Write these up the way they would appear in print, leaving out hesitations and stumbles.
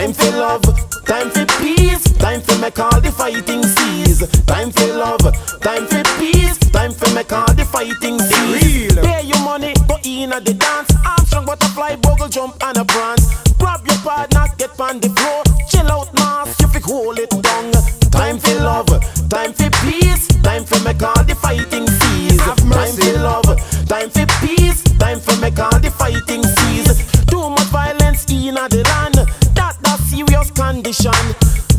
Time for love, time for peace, time for make all the fighting cease. Time for love, time for peace, time for make all the fighting cease. Pay your money, go in at the dance. Armstrong butterfly, bogle jump and a prance. Grab your partner, get on the floor. Chill out, mass, you fi hold it down. Time for love, time for peace, time for make all the fighting cease. Time for love, time for peace, time for make all the fighting cease. Too much violence in the land, that's serious condition.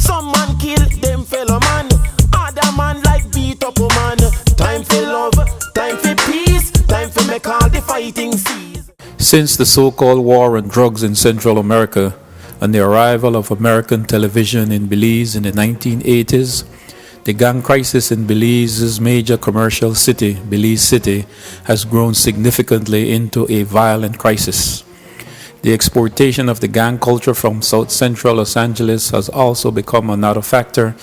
Some man kill them fellow man, other man like beat up a man. Time for love, time for peace, time for make all the fighting cease. Since the so-called war on drugs in Central America and the arrival of American television in Belize in the 1980s, the gang crisis in Belize's major commercial city, Belize City, has grown significantly into a violent crisis. The exportation of the gang culture from South Central Los Angeles has also become another factor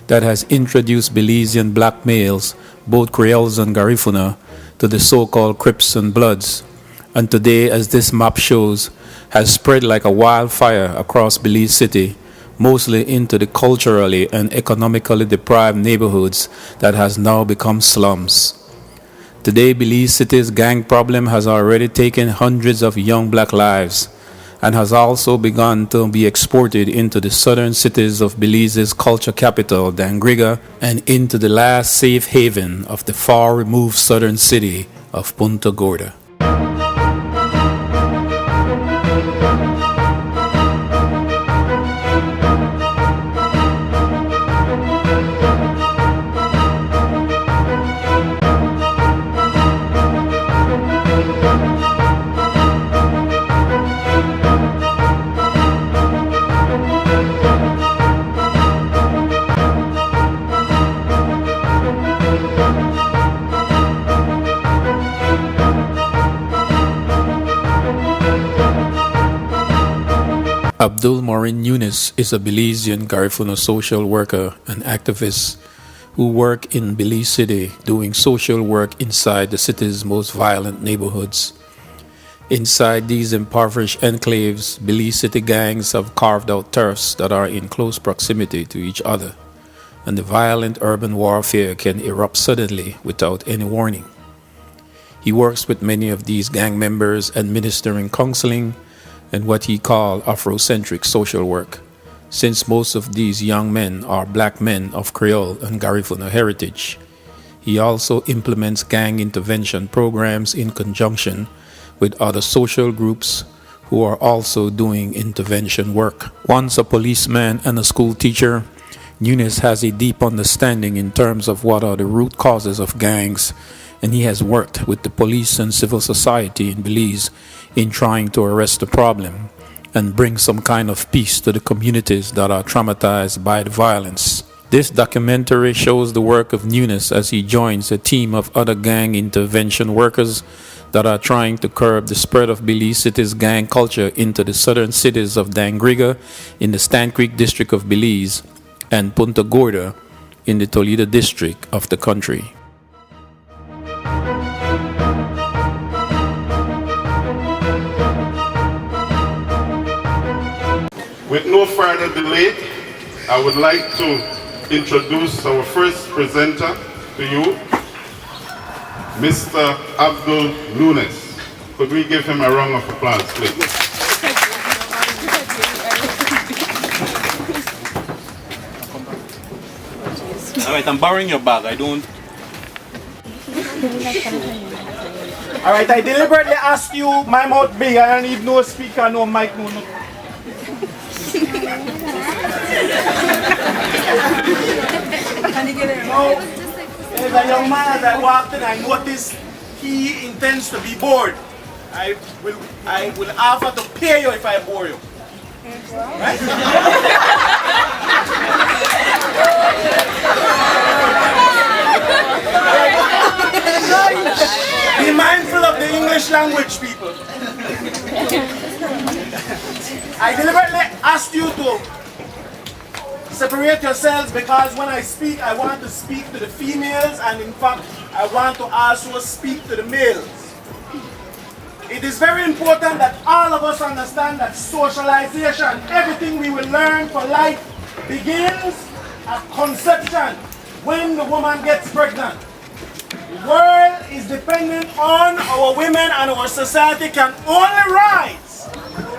that has introduced Belizean black males, both Creoles and Garifuna, to the so-called Crips and Bloods, and today, as this map shows, has spread like a wildfire across Belize City, mostly into the culturally and economically deprived neighborhoods that has now become slums. Today, Belize City's gang problem has already taken hundreds of young black lives and has also begun to be exported into the southern cities of Belize's culture capital, Dangriga, and into the last safe haven of the far-removed southern city of Punta Gorda. Abdul Marin Nunez is a Belizean Garifuna social worker and activist who work in Belize City doing social work inside the city's most violent neighborhoods. Inside these impoverished enclaves, Belize City gangs have carved out turfs that are in close proximity to each other, and the violent urban warfare can erupt suddenly without any warning. He works with many of these gang members administering counseling and what he called Afrocentric social work, since most of these young men are black men of Creole and Garifuna heritage. He also implements gang intervention programs in conjunction with other social groups who are also doing intervention work. Once a policeman and a school teacher, Nunez has a deep understanding in terms of what are the root causes of gangs, and he has worked with the police and civil society in Belize in trying to arrest the problem and bring some kind of peace to the communities that are traumatized by the violence. This documentary shows the work of Nunez as he joins a team of other gang intervention workers that are trying to curb the spread of Belize City's gang culture into the southern cities of Dangriga in the Stand Creek district of Belize and Punta Gorda in the Toledo district of the country. With no further delay, I would like to introduce our first presenter to you, Mr. Abdul Nunez. Could we give him a round of applause, please? All right, I'm borrowing your bag. I don't. All right, I deliberately asked you, my mouth big, I don't need no speaker, no mic, no nothing. Now, there's a young man as I walked in, I noticed he intends to be bored. I will offer to pay you if I bore you. Right? Be mindful of the English language, people. I deliberately asked you to separate yourselves because when I speak, I want to speak to the females, and in fact, I want to also speak to the males. it is very important that all of us understand that socialization, everything we will learn for life, begins at conception, when the woman gets pregnant. The world is dependent on our women, and our society can only rise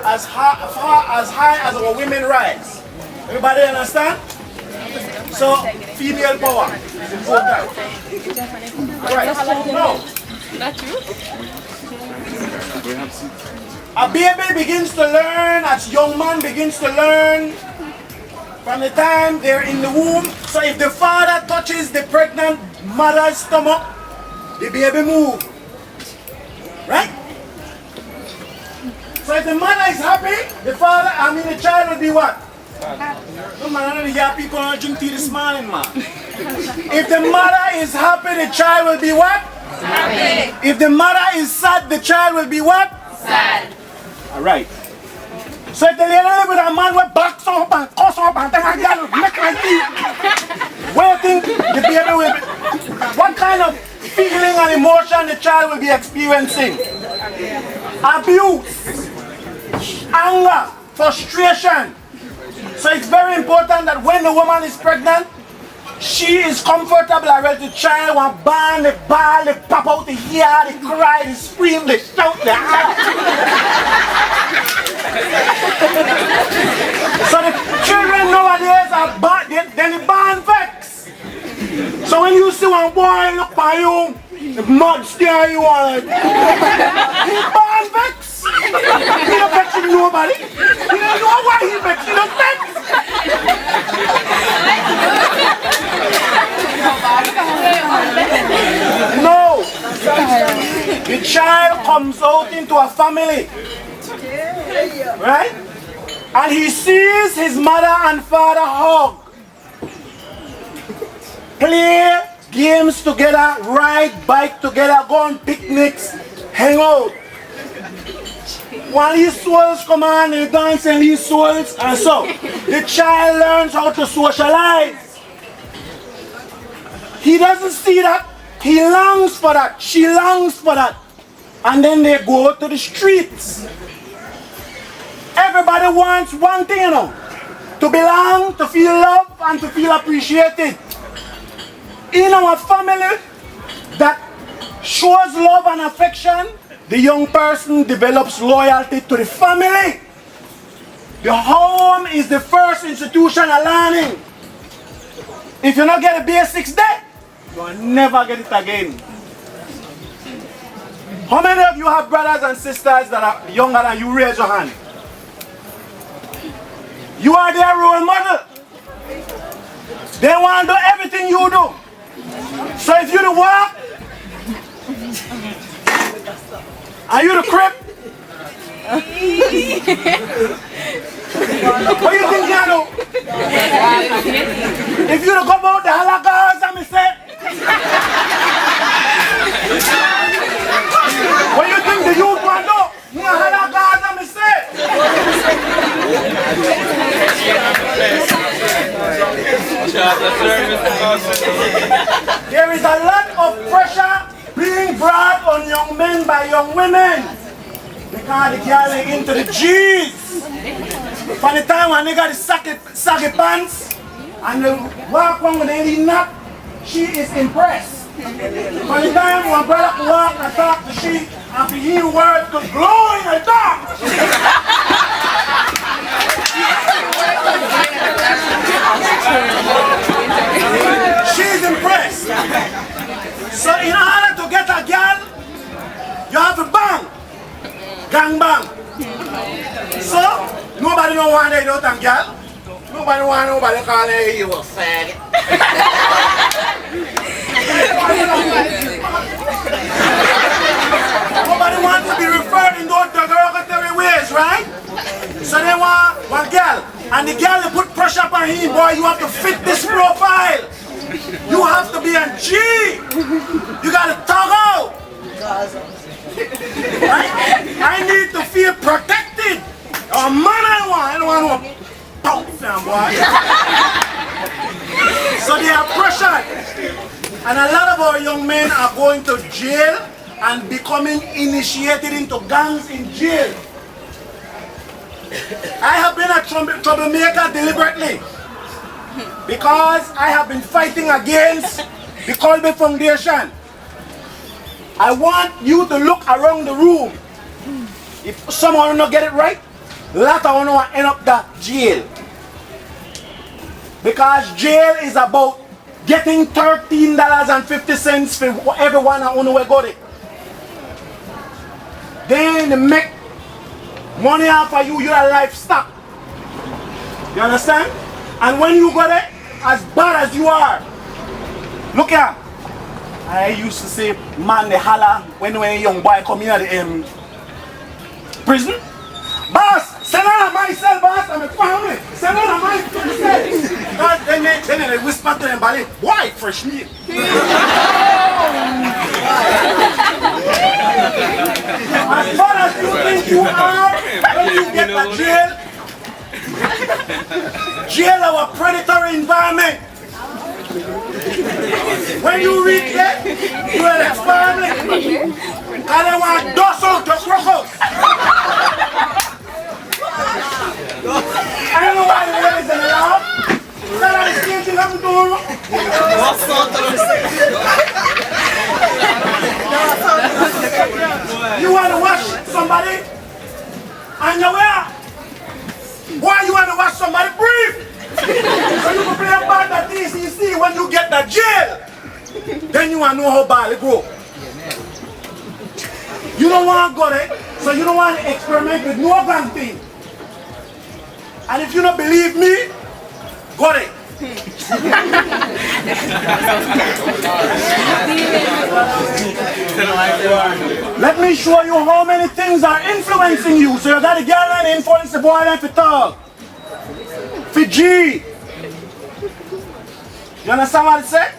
as high as our women rise. Everybody understand? So, female power is important. Right, so now, a baby begins to learn, as young man begins to learn from the time they're in the womb. So if the father touches the pregnant mother's stomach, the baby moves. Right? So if the mother is happy, the child will be what? No man, I don't hear people not drink tea this morning, man. If the mother is happy, the child will be what? Happy. If the mother is sad, the child will be what? Sad. Alright. So if the lady live with a man with backs up and cuss up and make my teeth, what do you think the baby will be? What kind of feeling and emotion the child will be experiencing? Abuse, anger, frustration. So it's very important that when the woman is pregnant, she is comfortable already. The child will bang, they ball, they pop out the ear, they cry, they scream, they shout, they howl. So the children nowadays are bad, then they born vex. So when you see one boy look by you, the mud stare you on it. He born vex. He don't vexing nobody. He don't know why he vex. He don't vex. No. The child comes out into a family. Right? And he sees his mother and father hug, play games together, ride bike together, go on picnics, hang out. While his souls come on, they dance in his souls, and so the child learns how to socialize. He doesn't see that, he longs for that, she longs for that. And then they go to the streets. Everybody wants one thing, you know, to belong, to feel loved, and to feel appreciated. In our family that shows love and affection, the young person develops loyalty to the family. The home is the first institution of learning. If you don't get the basics there, you will never get it again. How many of you have brothers and sisters that are younger than you? Raise your hand. You are their role model. They want to do everything you do. So if you do what? Are you the Crip? What do you think you do? If you don't come out the halakas, I'm say. What do you think the youth want to do? You halakas, I'm say. There is a lot of pressure being brought on young men by young women because the girl is into the G's. From the time when they got the saggy pants and they walk on with the nut, she is impressed. From the time when brother walk and talk to she, after hear words to glow in the dark. She's impressed. So in order to get a girl, you have to bang. Gang bang. So, nobody don't want to do a girl. Nobody call her you a faggot. Nobody wants to be referred in those derogatory ways, right? So they want one girl. And the girl, they put pressure upon him, boy, you have to fit this profile. You have to be a G. You gotta tug out. I need to feel protected. A man I don't want to pounce them, boy. So they are pressured. And a lot of our young men are going to jail and becoming initiated into gangs in jail. I have been a troublemaker deliberately because I have been fighting against the Colby Foundation. I want you to look around the room. If someone not get it right, lot of you end up that jail. Because jail is about getting $13.50 for everyone who got it. Then they make money off of you, your livestock. You understand? And when you got it, as bad as you are, look here. I used to say, man, they holler when a young boy come in at the prison. Boss, send on my cell, boss, I'm a family. Send on my cell. Then they whisper to them, buddy, why fresh meat? As far as you think you are, when you get to jail our predatory environment. When you reach there, you are a family. And they want to dust out the crocos. I don't know why the ladies in the laugh. That is the same thing I'm doing. You want to wash somebody? And you wear? Why you want to wash somebody? Breathe! So you can play a part at DCC when you get the jail. Then you want to know how bad it grow. You don't want to go there, so you don't want to experiment with no damn thing. And if you don't believe me, go there. Let me show you how many things are influencing you. So you got to get and influence the boy and for talk. For G. You understand what I said?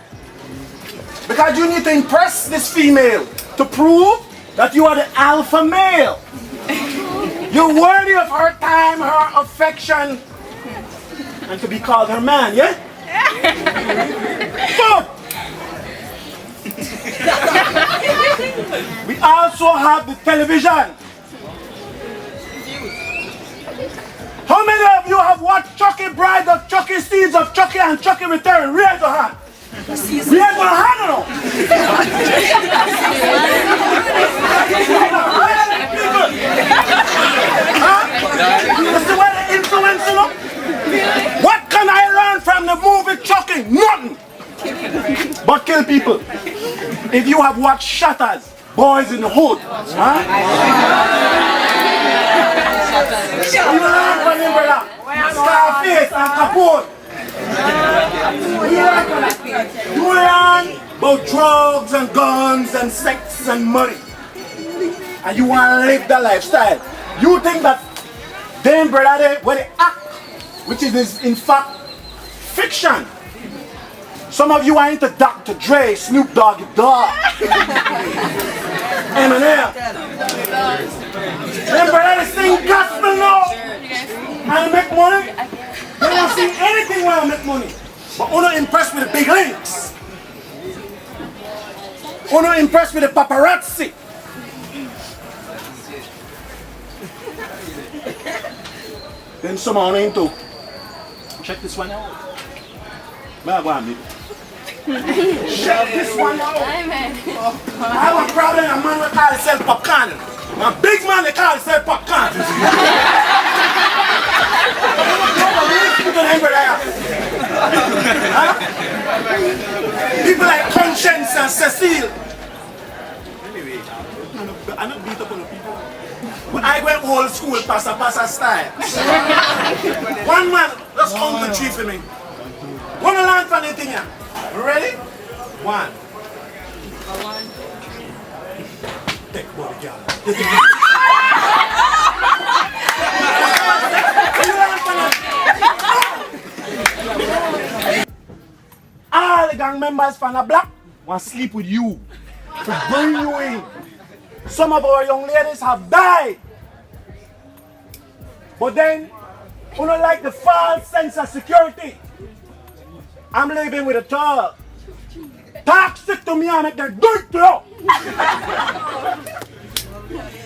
Because you need to impress this female to prove that you are the alpha male. You're worthy of her time, her affection, and to be called her man, yeah? Good. We also have the television. How many of you have watched Chucky Bride of Chucky Seeds of Chucky and Chucky Return? Raise your hand. Raise your hand or no? You see where the influence, you know? What can I learn from the movie Chucky? Nothing. But kill people. If you have watched Shutters, Boys in the Hood, you learn from him, brother. Scarface and Capone. You learn about drugs and guns and sex and money. And you want to live that lifestyle. You think that them, brother, where they act, which is in fact fiction. Some of you are into Dr. Dre, Snoop Doggy Dogg, Eminem. Them brothers sing gospel now and make money. They don't sing anything when they make money. But we're not impressed with the big links. We're not impressed with the paparazzi. Then someone into. Check this one out. Where go on, check this one out. I have a problem. A man will call himself popcorn. A big man they call himself popcorn. People like Conscience and Cecile. I don't beat up on the people. But I went old school, passa style. One man, let's count the tree for me. Wanna learn from anything here? Ready? One. Take body, girl. All the gang members from the block want to sleep with you to bring you in. Some of our young ladies have died. But then, you don't like the false sense of security. I'm living with a thug. Talk sick to me and make them do it to you.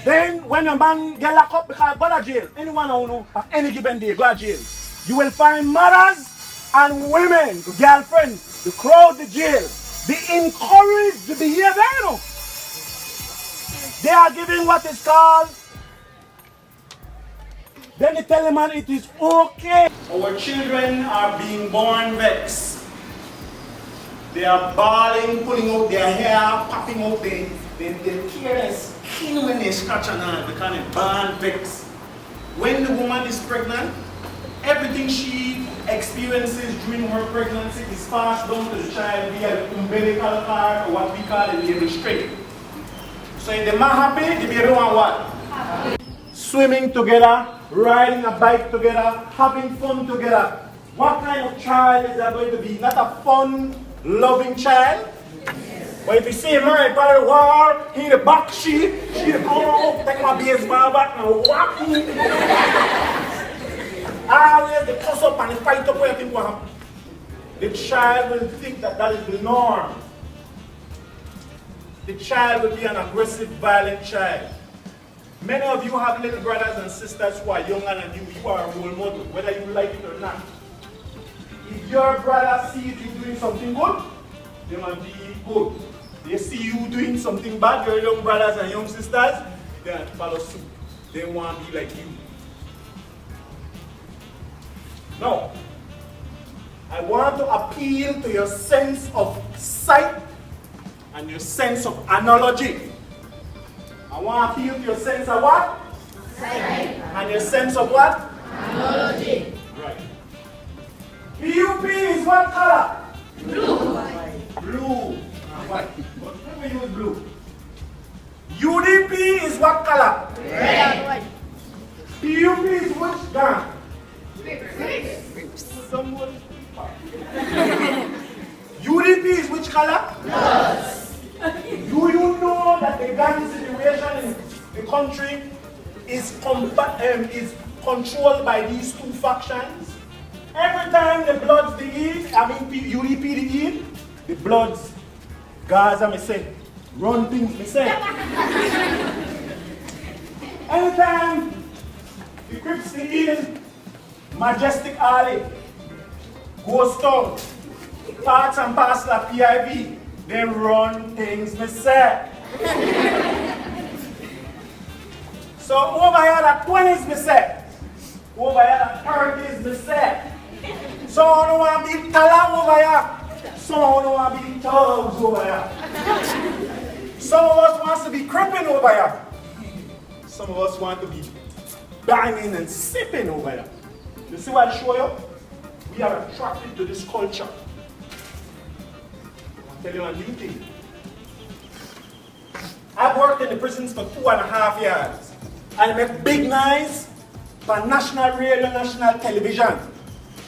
Then when a man get locked up because go to jail, anyone who know at any given day go to jail, you will find mothers and women, the girlfriends, the crowd, the jail, be encouraged to behave, you know. They are giving what is called, then they tell the man it is okay. Our children are being born vexed. They are bawling, pulling out their hair, popping out their careless skin when they scratch an arm, they kind of born vexed. When the woman is pregnant, everything she experiences during her pregnancy is passed down to the child via the umbilical cord, or what we call the baby string. So if the man happy, the baby want what? Swimming together, riding a bike together, having fun together. What kind of child is that going to be? Not a fun, loving child? But if you see him right by the wall, he the back she the oh, take my baseball bat and whack me. Always the cuss up and the fight up where things will happen. The child will think that that is the norm. The child will be an aggressive, violent child. Many of you have little brothers and sisters who are younger than you. You are a role model, whether you like it or not. If your brother sees you doing something good, they want to be good. They see you doing something bad, your young brothers and young sisters, they want to follow suit. They want to be like you. No. I want to appeal to your sense of sight and your sense of analogy. I want to appeal to your sense of what? Sight. And your sense of what? Analogy. Right. PUP is what color? Blue. Blue. White. What do we use blue? UDP is what color? Red. PUP is which gun? UDP is which color? Yes. Do you know that the gun situation in the country is controlled by these two factions? Every time the Bloods they eat, UDP they eat, the Bloods, Gaza me say, run things me say. Anytime the Crips they eat, Majestic Alley, Ghost Town, parts and parcel of PIV, they run things me say. So over here the 20s me say, over here the 30s me say. So I don't want to be Tala over here, some I don't want to be thugs over here. Some of us wants to be cripping over here. Some of us want to be banging and sipping over here. You see what I show you? We are attracted to this culture. I'll tell you a new thing. I've worked in the prisons for 2.5 years. I make big noise for national radio, national television.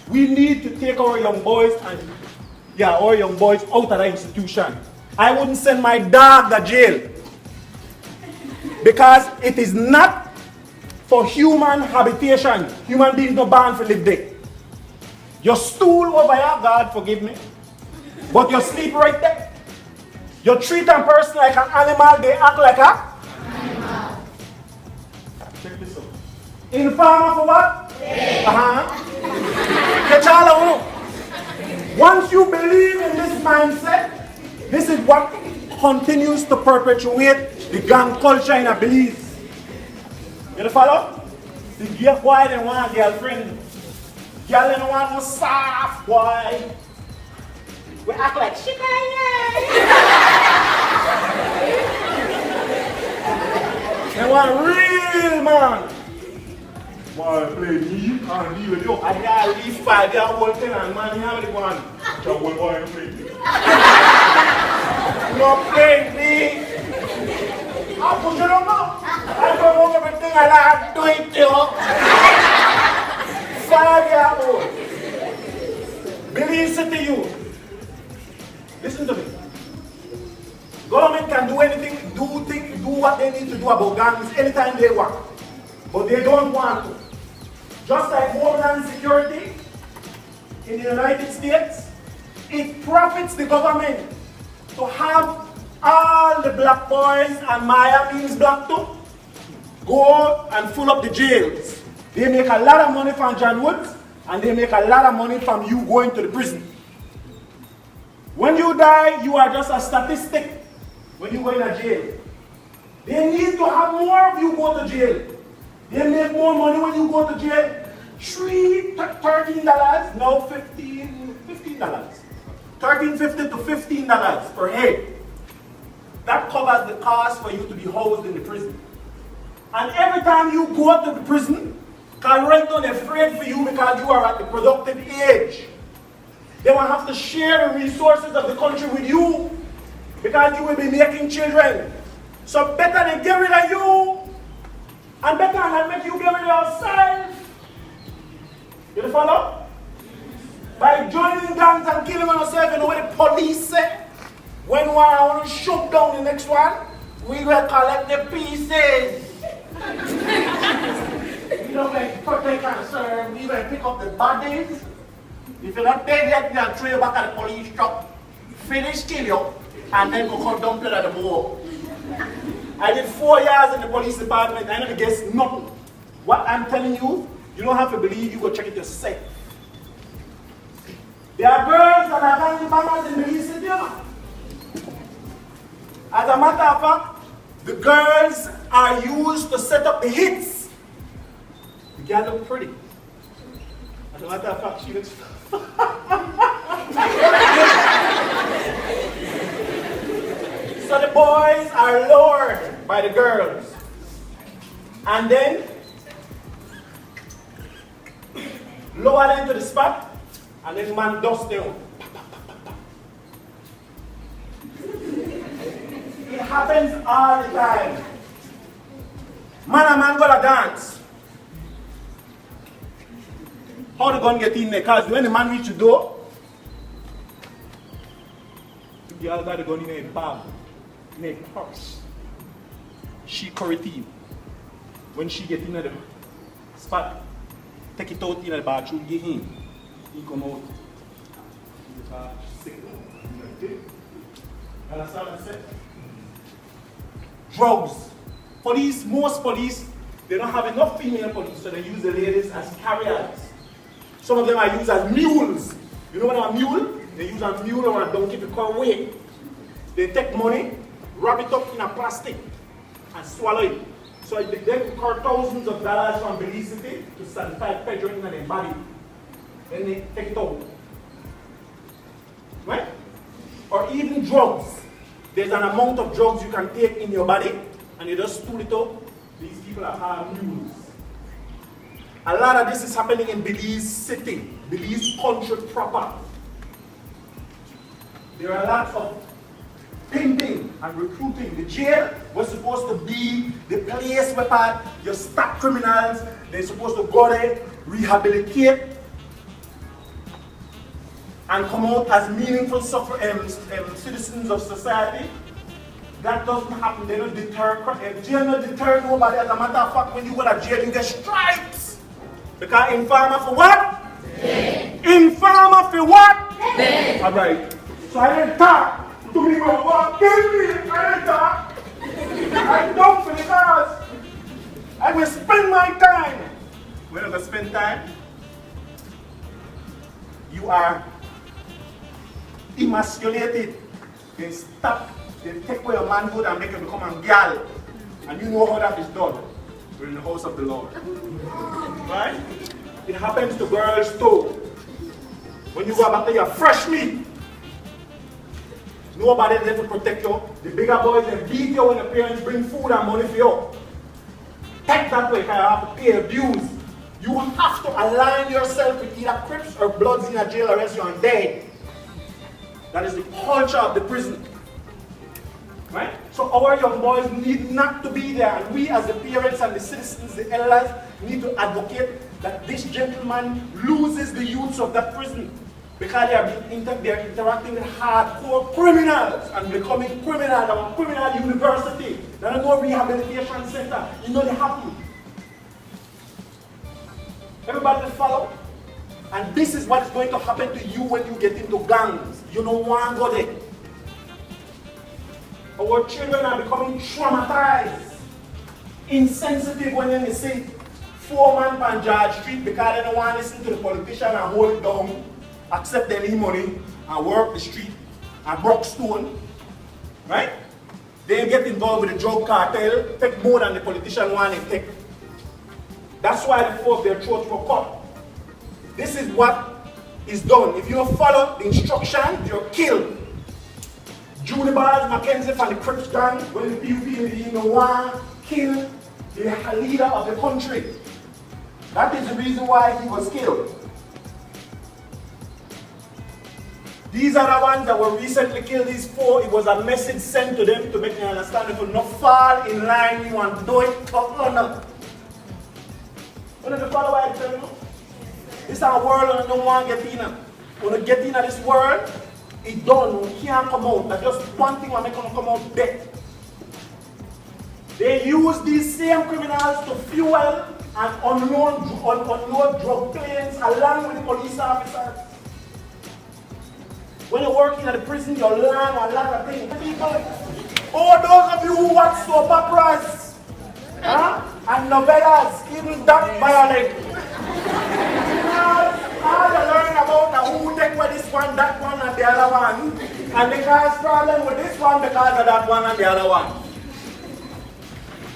We need to take our young boys out of the institution. I wouldn't send my dog to jail because it is not for human habitation. Human beings no born for live there. Your stool over here, God forgive me, but you sleep right there. You treat a person like an animal, they act like a animal. Check this out. In farmer for what? Once you believe in this mindset, this is what continues to perpetuate the gang culture in Belize. You follow? The girl boy they want a girlfriend. Girl don't want no soft boy. We act like shit. They want real man. Boy, play me and be with you. I got leave 5 years old and man, how many one? So one boy play me. No play me. I'll put you on now. I don't know everything I like to do it to you. 5 years old. Belize City youth. Listen to me. Government can do anything, do what they need to do about gangs anytime they want. But they don't want to. Just like Homeland Security in the United States, it profits the government to have all the black boys, and Maya means black too, go and fill up the jails. They make a lot of money from John Woods, and they make a lot of money from you going to the prison. When you die, you are just a statistic when you go in a jail. They need to have more of you go to jail. They make more money when you go to jail. $13, no, $15. $13.50 to $15 per head. That covers the cost for you to be housed in the prison. And every time you go to the prison, because right now they're afraid for you because you are at the productive age. They will have to share the resources of the country with you because you will be making children. So better they get rid of you and better than make you get rid of yourself. You follow? By joining gangs and killing yourself, you know what the police say? When one want to shoot down the next one, we will collect the pieces. We don't like protect and serve, we will pick up the bodies. If you're not dead yet, they'll throw you back at the police truck, finish kill you, and then go come dump you at the boat. I did 4 years in the police department, I never guessed nothing. What I'm telling you, you don't have to believe, you go check it yourself. There are girls that are gang members in Belize City. As a matter of fact, the girls are used to set up the hits. The girl look pretty. As a matter of fact, she looks So the boys are lured by the girls. And then lower them to the spot, and then man dust them. It happens all the time. Man and man gotta dance. How the gun get in there? Because when the man reach the door, the girl got the gun in her bag, in her purse. She corrective. When she get in the spot, take it out in the bathroom, give him. He come out. Understand what I said? Drugs. Police, most police, they don't have enough female police, so they use the ladies as carriers. Some of them are used as mules. You know what a mule? They use a mule or a donkey to carry weight. They take money, wrap it up in a plastic, and swallow it. So they carry thousands of dollars from Belize City to sanitize petrol in their body. Then they take it out. Right? Or even drugs. There's an amount of drugs you can take in your body, and you just stool it up. These people are hard mules. A lot of this is happening in Belize City, Belize country proper. There are lots of pimping and recruiting. The jail was supposed to be the place where you stop criminals. They're supposed to go there, rehabilitate, and come out as meaningful citizens of society. That doesn't happen. They don't deter. Jail don't deter nobody. As a matter of fact, when you go to jail, you get stripes. Because informer for what? Informer for what? All right. So I didn't talk to me about what kill me. I didn't talk. I don't for the cause. I will spend my time. When I will spend time, you are emasculated. They stop. They take away your manhood and make you become a girl. And you know how that is done. We're in the house of the Lord. Right? It happens to girls too. When you go back to your fresh meat, nobody is there to protect you. The bigger boys, they beat you when the parents bring food and money for you. Take that way because you have to pay abuse. You have to align yourself with either Crips or Bloods in a jail or else you're dead. That is the culture of the prison. Right? So our young boys need not to be there, and we as the parents and the citizens, the elders, need to advocate that this gentleman loses the youths of that prison because they are interacting with hardcore criminals and becoming criminals at a criminal university. There are no rehabilitation center. You know they have to. Everybody will follow? And this is what is going to happen to you when you get into gangs. You don't want to go there. Our children are becoming traumatized, insensitive when they see 4-man on George Street because they don't want to listen to the politician and hold it down, accept any money and work the street and broke stone. Right? They get involved with the drug cartel, take more than the politician want to take. That's why the folks, their throats were cut. This is what is done. If you don't follow the instructions, you're killed. Julie Bars, Mackenzie from the Crips gang, when the PUP want to kill the leader of the country. That is the reason why he was killed. These are the ones that were recently killed, these 4. It was a message sent to them to make them understand if you not fall in line, you want to do it for honor. When you follow what I tell you? This is a world and you don't want to get in. When you get in this world, it's done. You can't come out. That's just one thing that makes you come out dead. They use these same criminals to fuel and unload drug planes along with the police officers. When you're working at the prison, you learn a lot of things. People, all those of you who watch soap operas and novellas, even that violent. All you learn about who take with this one, that one, and the other one, and they cause problem with this one because of that one and the other one.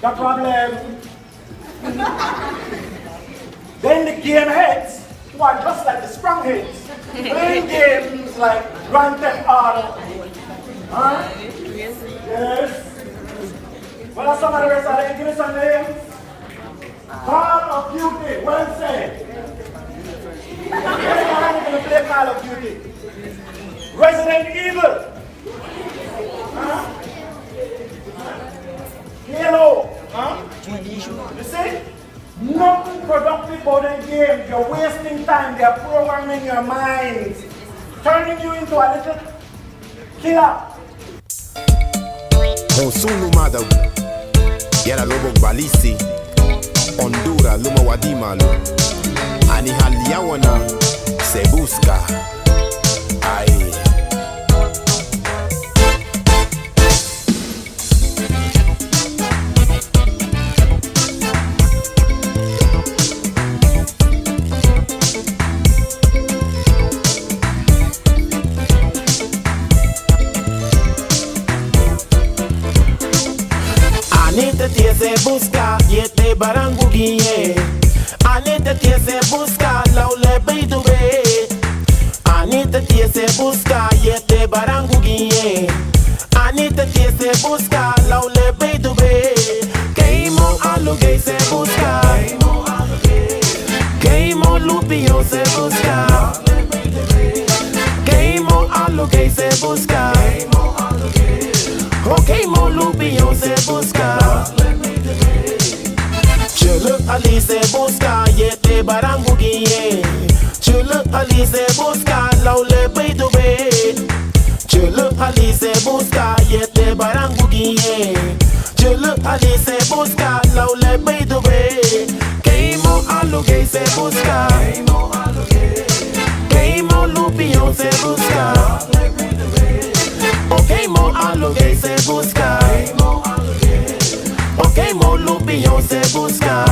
The problem. Then the game heads, who are just like the strong heads, playing games like Grand Theft Auto. Huh? Yes. What are some of the rest of them? Give me some names. Call of Duty, well said. Everyone going to play Call of Duty. Resident Evil. Huh? Halo. Huh? You see? Nothing productive about the game. You're wasting time. They're programming your minds, turning you into a little killer. Honsulu mada yara lobo balisi Honduras luma wadimalo ani hali ya wana se busca ay Anita se busca yete barangugie. Anita se busca laule beidube. Anita se busca yete barangugie. Anita se busca laule beidube. Keimo alugue se busca. Keimo lupio se busca. Keimo alugue se busca. Ok, mon lupillon se busca. Chulu Ali se busca, yete barangugie. Chulu Ali se busca, laule beidube. Chulu Ali se busca, yete barangugie. Chulu Ali se busca, laule beidube. Keimo alugue se busca. Keimo lupillon se busca. Ok, mon alugue se busca. Ok, mon lupillon se busca.